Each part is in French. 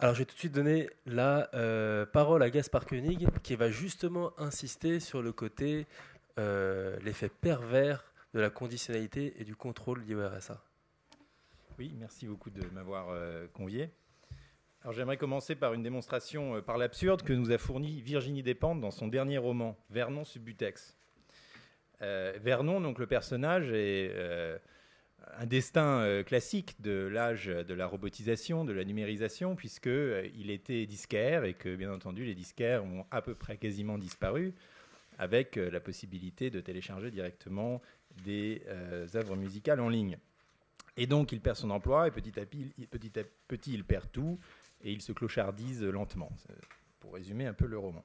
Alors, je vais tout de suite donner la parole à Gaspard Koenig, qui va justement insister sur le côté, l'effet pervers de la conditionnalité et du contrôle lié au RSA. Oui, merci beaucoup de m'avoir convié. Alors j'aimerais commencer par une démonstration par l'absurde que nous a fournie Virginie Despentes dans son dernier roman, Vernon Subutex. Vernon, donc le personnage, est un destin classique de l'âge de la robotisation, de la numérisation, puisqu'il était disquaire et que, bien entendu, les disquaires ont à peu près quasiment disparu, avec la possibilité de télécharger directement des œuvres musicales en ligne. Et donc, il perd son emploi et petit à petit, il perd tout et il se clochardise lentement, pour résumer un peu le roman.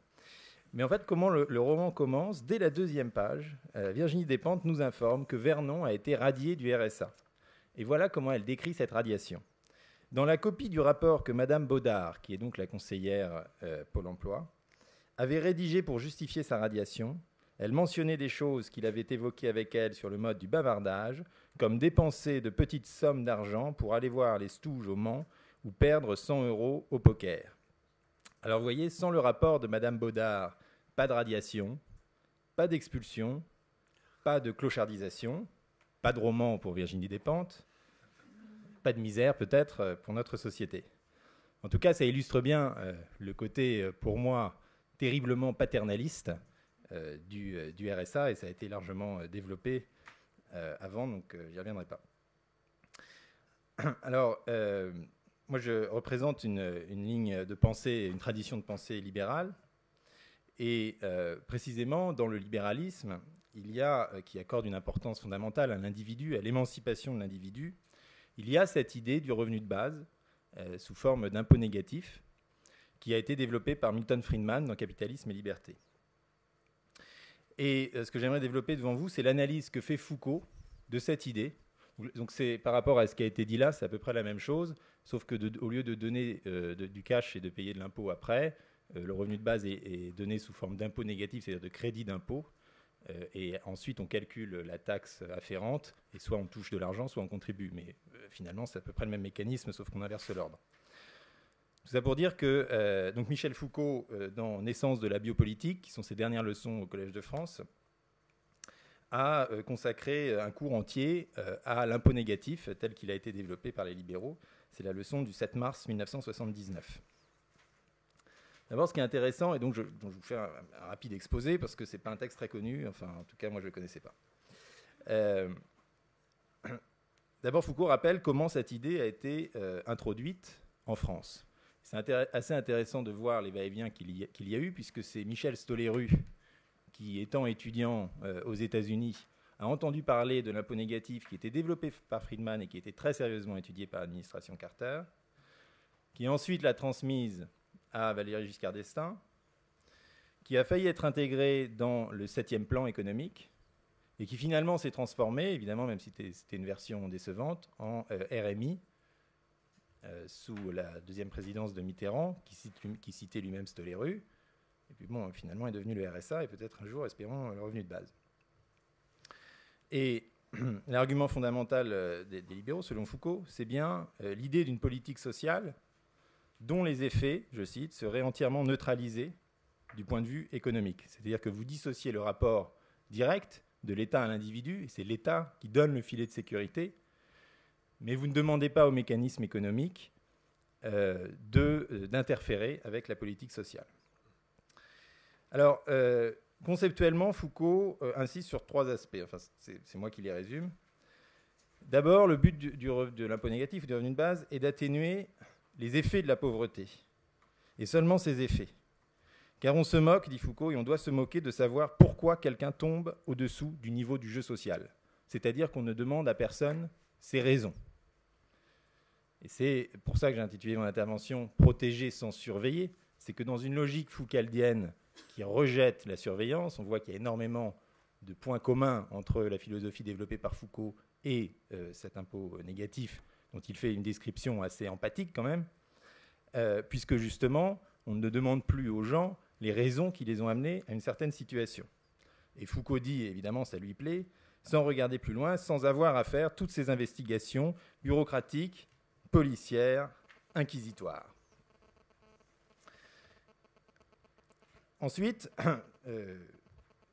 Mais en fait, comment le roman commence? Dès la deuxième page, Virginie Despentes nous informe que Vernon a été radié du RSA. Et voilà comment elle décrit cette radiation. Dans la copie du rapport que Madame Baudard, qui est donc la conseillère Pôle emploi, avait rédigé pour justifier sa radiation, elle mentionnait des choses qu'il avait évoquées avec elle sur le mode du bavardage, comme dépenser de petites sommes d'argent pour aller voir les Stouges au Mans ou perdre 100 € au poker. Alors vous voyez, sans le rapport de Madame Baudard, pas de radiation, pas d'expulsion, pas de clochardisation, pas de roman pour Virginie Despentes, pas de misère peut-être pour notre société. En tout cas, ça illustre bien le côté, pour moi, terriblement paternaliste du RSA, et ça a été largement développé avant, donc j'y reviendrai pas. Alors, moi je représente une ligne de pensée, une tradition de pensée libérale, et précisément dans le libéralisme, il y a, qui accorde une importance fondamentale à l'individu, à l'émancipation de l'individu, il y a cette idée du revenu de base sous forme d'impôt négatif qui a été développé par Milton Friedman dans Capitalisme et Liberté. Et ce que j'aimerais développer devant vous, c'est l'analyse que fait Foucault de cette idée. Donc c'est par rapport à ce qui a été dit là, c'est à peu près la même chose, sauf que au lieu de donner du cash et de payer de l'impôt après, le revenu de base est donné sous forme d'impôt négatif, c'est-à-dire de crédit d'impôt, et ensuite on calcule la taxe afférente, et soit on touche de l'argent, soit on contribue. Mais finalement, c'est à peu près le même mécanisme, sauf qu'on inverse l'ordre. Tout ça pour dire que donc Michel Foucault, dans Naissance de la biopolitique, qui sont ses dernières leçons au Collège de France, a consacré un cours entier à l'impôt négatif tel qu'il a été développé par les libéraux. C'est la leçon du 7 mars 1979. D'abord, ce qui est intéressant, et donc je vous fais un rapide exposé, parce que ce n'est pas un texte très connu, enfin en tout cas moi je ne le connaissais pas. D'abord, Foucault rappelle comment cette idée a été introduite en France. C'est assez intéressant de voir les va-et-vient qu'il y a eu, puisque c'est Michel Stoléru, qui, étant étudiant aux États-Unis, a entendu parler de l'impôt négatif qui était développé par Friedman et qui était très sérieusement étudié par l'administration Carter, qui ensuite l'a transmise à Valéry Giscard d'Estaing, qui a failli être intégré dans le 7e plan économique et qui finalement s'est transformé, évidemment, même si c'était une version décevante, en RMI, sous la deuxième présidence de Mitterrand, qui citait lui-même Stoléru. Et puis bon, finalement, est devenu le RSA et peut-être un jour, espérons, le revenu de base. Et l'argument fondamental des libéraux, selon Foucault, c'est bien l'idée d'une politique sociale dont les effets, je cite, seraient entièrement neutralisés du point de vue économique. C'est-à-dire que vous dissociez le rapport direct de l'État à l'individu, et c'est l'État qui donne le filet de sécurité, mais vous ne demandez pas au mécanisme économique d'interférer avec la politique sociale. Alors, conceptuellement, Foucault insiste sur 3 aspects. Enfin, c'est moi qui les résume. D'abord, le but de l'impôt négatif, du revenu de base, est d'atténuer les effets de la pauvreté. Et seulement ces effets. Car on se moque, dit Foucault, et on doit se moquer de savoir pourquoi quelqu'un tombe au-dessous du niveau du jeu social. C'est-à-dire qu'on ne demande à personne ses raisons. Et c'est pour ça que j'ai intitulé mon intervention « Protéger sans surveiller ». C'est que dans une logique foucaldienne qui rejette la surveillance, on voit qu'il y a énormément de points communs entre la philosophie développée par Foucault et cet impôt négatif, dont il fait une description assez empathique quand même, puisque justement, on ne demande plus aux gens les raisons qui les ont amenés à une certaine situation. Et Foucault dit, évidemment, ça lui plaît, sans regarder plus loin, sans avoir à faire toutes ces investigations bureaucratiques, policières, inquisitoires. Ensuite,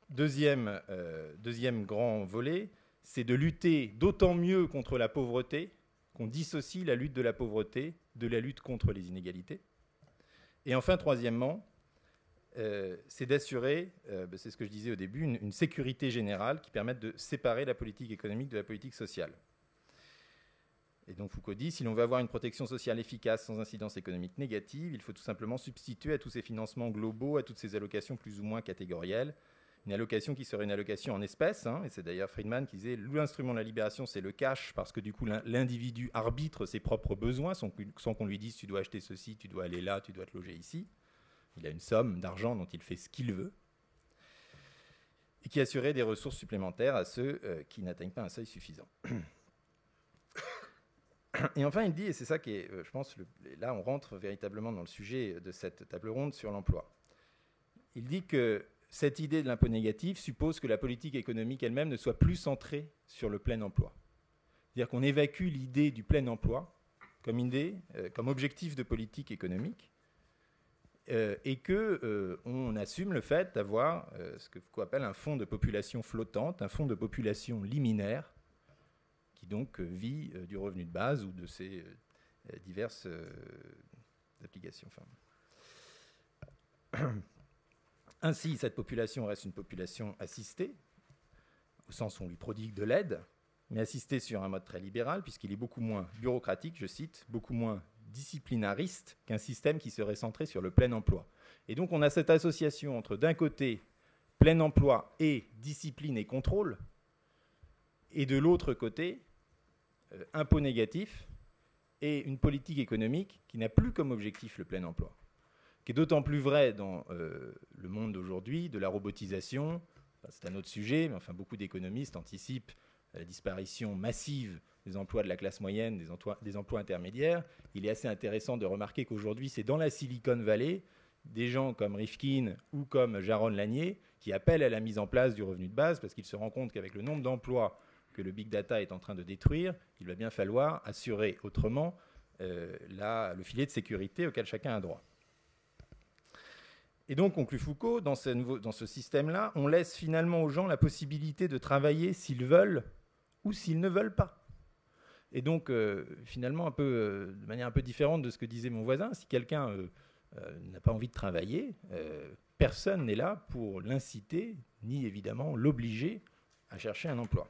deuxième grand volet, c'est de lutter d'autant mieux contre la pauvreté qu'on dissocie la lutte de la pauvreté de la lutte contre les inégalités. Et enfin, troisièmement, c'est d'assurer, c'est ce que je disais au début, une sécurité générale qui permette de séparer la politique économique de la politique sociale. Et donc Foucault dit, si l'on veut avoir une protection sociale efficace sans incidence économique négative, il faut tout simplement substituer à tous ces financements globaux, à toutes ces allocations plus ou moins catégorielles, une allocation qui serait une allocation en espèces, et c'est d'ailleurs Friedman qui disait, l'instrument de la libération, c'est le cash, parce que du coup, l'individu arbitre ses propres besoins, sans qu'on lui dise, tu dois acheter ceci, tu dois aller là, tu dois te loger ici. Il a une somme d'argent dont il fait ce qu'il veut, et qui assurait des ressources supplémentaires à ceux qui n'atteignent pas un seuil suffisant. Et enfin, il dit, et c'est ça qui est, je pense, là on rentre véritablement dans le sujet de cette table ronde sur l'emploi. Il dit que cette idée de l'impôt négatif suppose que la politique économique elle-même ne soit plus centrée sur le plein emploi. C'est-à-dire qu'on évacue l'idée du plein emploi comme idée, comme objectif de politique économique, et qu'on assume le fait d'avoir ce que Foucault appelle un fonds de population flottante, un fonds de population liminaire, qui donc vit du revenu de base ou de ses diverses applications. Ainsi, cette population reste une population assistée, au sens où on lui prodigue de l'aide, mais assistée sur un mode très libéral, puisqu'il est beaucoup moins bureaucratique, je cite, beaucoup moins disciplinariste qu'un système qui serait centré sur le plein emploi. Et donc on a cette association entre, d'un côté, plein emploi et discipline et contrôle, et de l'autre côté, impôt négatif et une politique économique qui n'a plus comme objectif le plein emploi, qui est d'autant plus vrai dans le monde d'aujourd'hui, de la robotisation. Enfin, c'est un autre sujet, mais enfin, beaucoup d'économistes anticipent la disparition massive des emplois de la classe moyenne, des emplois intermédiaires. Il est assez intéressant de remarquer qu'aujourd'hui, c'est dans la Silicon Valley, des gens comme Rifkin ou comme Jaron Lanier qui appellent à la mise en place du revenu de base parce qu'ils se rendent compte qu'avec le nombre d'emplois que le big data est en train de détruire, il va bien falloir assurer autrement le filet de sécurité auquel chacun a droit. Et donc, conclut Foucault, dans ce système-là, on laisse finalement aux gens la possibilité de travailler s'ils veulent ou s'ils ne veulent pas. Et donc, finalement, de manière un peu différente de ce que disait mon voisin, si quelqu'un n'a pas envie de travailler, personne n'est là pour l'inciter, ni évidemment l'obliger à chercher un emploi.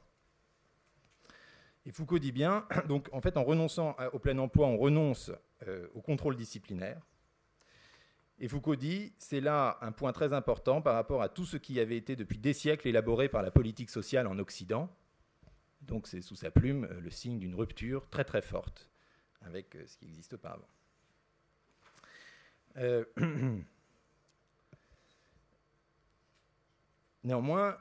Et Foucault dit bien, donc en fait en renonçant au plein emploi, on renonce au contrôle disciplinaire. Et Foucault dit, c'est là un point très important par rapport à tout ce qui avait été depuis des siècles élaboré par la politique sociale en Occident. Donc c'est sous sa plume le signe d'une rupture très très forte avec ce qui existe auparavant. Néanmoins,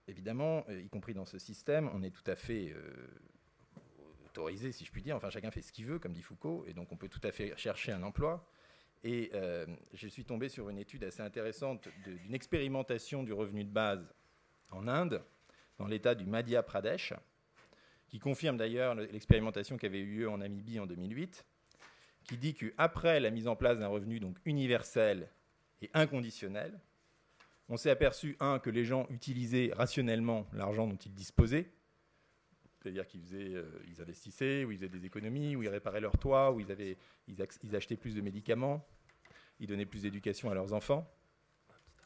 évidemment, y compris dans ce système, on est tout à fait autorisé, si je puis dire. Enfin, chacun fait ce qu'il veut, comme dit Foucault, et donc on peut tout à fait chercher un emploi. Et je suis tombé sur une étude assez intéressante d'une expérimentation du revenu de base en Inde, dans l'état du Madhya Pradesh, qui confirme d'ailleurs l'expérimentation qui avait eu lieu en Namibie en 2008, qui dit qu'après la mise en place d'un revenu donc universel et inconditionnel, on s'est aperçu, que les gens utilisaient rationnellement l'argent dont ils disposaient, c'est-à-dire qu'ils investissaient, ou ils faisaient des économies, ou ils réparaient leur toit, ou ils achetaient plus de médicaments, ils donnaient plus d'éducation à leurs enfants.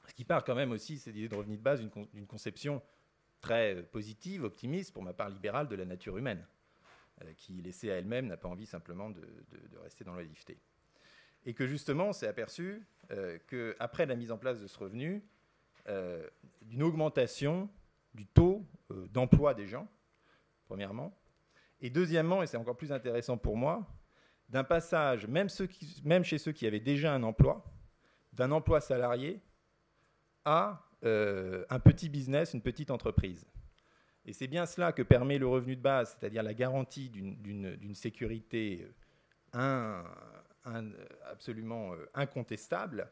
Ce qui part quand même aussi, c'est l'idée de revenu de base d'une conception très positive, optimiste, pour ma part libérale, de la nature humaine, qui, laissée à elle-même, n'a pas envie simplement de rester dans l'oisiveté. Et que justement, on s'est aperçu qu'après la mise en place de ce revenu, d'une augmentation du taux d'emploi des gens, premièrement, et deuxièmement, et c'est encore plus intéressant pour moi, d'un passage, même chez ceux qui avaient déjà un emploi, d'un emploi salarié à un petit business, une petite entreprise. Et c'est bien cela que permet le revenu de base, c'est-à-dire la garantie d'une sécurité absolument incontestable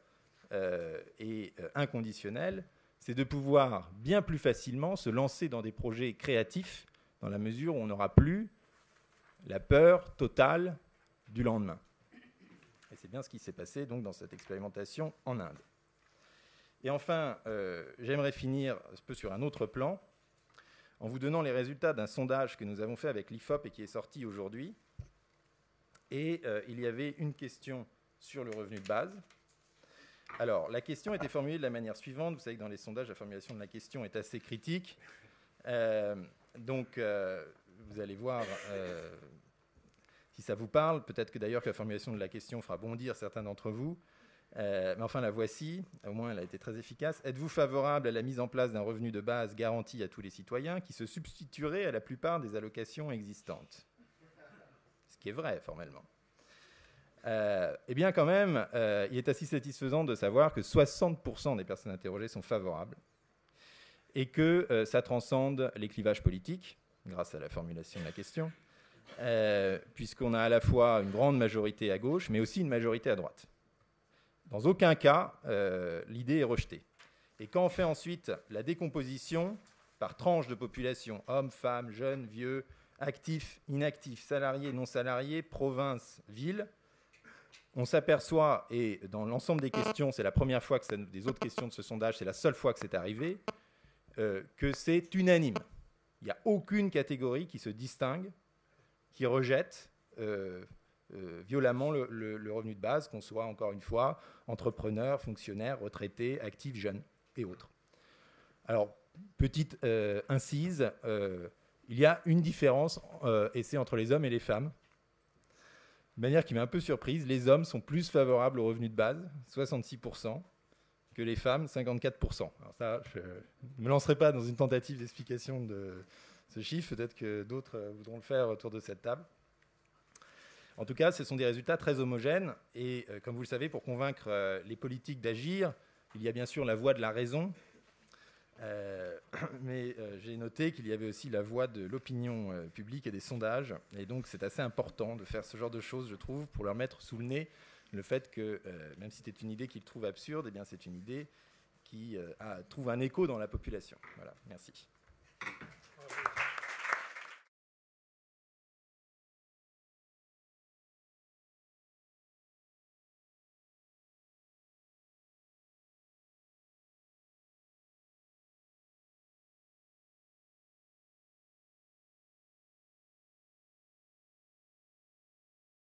et inconditionnelle, c'est de pouvoir bien plus facilement se lancer dans des projets créatifs dans la mesure où on n'aura plus la peur totale du lendemain. Et c'est bien ce qui s'est passé donc dans cette expérimentation en Inde. Et enfin, j'aimerais finir un peu sur un autre plan, en vous donnant les résultats d'un sondage que nous avons fait avec l'IFOP et qui est sorti aujourd'hui. Et il y avait une question sur le revenu de base. Alors, la question était formulée de la manière suivante. Vous savez que dans les sondages, la formulation de la question est assez critique. Donc, vous allez voir si ça vous parle. Peut-être que d'ailleurs que la formulation de la question fera bondir certains d'entre vous. Mais enfin, la voici. Au moins, elle a été très efficace. Êtes-vous favorable à la mise en place d'un revenu de base garanti à tous les citoyens qui se substituerait à la plupart des allocations existantes? Ce qui est vrai, formellement. Eh bien, quand même, il est assez satisfaisant de savoir que 60% des personnes interrogées sont favorables et que ça transcende les clivages politiques, grâce à la formulation de la question, puisqu'on a à la fois une grande majorité à gauche, mais aussi une majorité à droite. Dans aucun cas, l'idée est rejetée. Et quand on fait ensuite la décomposition par tranche de population, hommes, femmes, jeunes, vieux, actifs, inactifs, salariés, non salariés, province, ville, on s'aperçoit, et dans l'ensemble des questions, c'est la première fois que des autres questions de ce sondage, c'est la seule fois que c'est arrivé, que c'est unanime. Il n'y a aucune catégorie qui se distingue, qui rejette violemment le revenu de base, qu'on soit encore une fois entrepreneur, fonctionnaire, retraité, actif, jeune et autres. Alors, petite incise, il y a une différence, et c'est entre les hommes et les femmes. De manière qui m'a un peu surprise, les hommes sont plus favorables au revenu de base, 66%, que les femmes, 54%. Alors ça, je ne me lancerai pas dans une tentative d'explication de ce chiffre, peut-être que d'autres voudront le faire autour de cette table. En tout cas, ce sont des résultats très homogènes, et comme vous le savez, pour convaincre les politiques d'agir, il y a bien sûr la voie de la raison, mais j'ai noté qu'il y avait aussi la voix de l'opinion publique et des sondages. Et donc, c'est assez important de faire ce genre de choses, je trouve, pour leur mettre sous le nez le fait que, même si c'est une idée qu'ils trouvent absurde, eh bien, c'est une idée qui trouve un écho dans la population. Voilà, merci.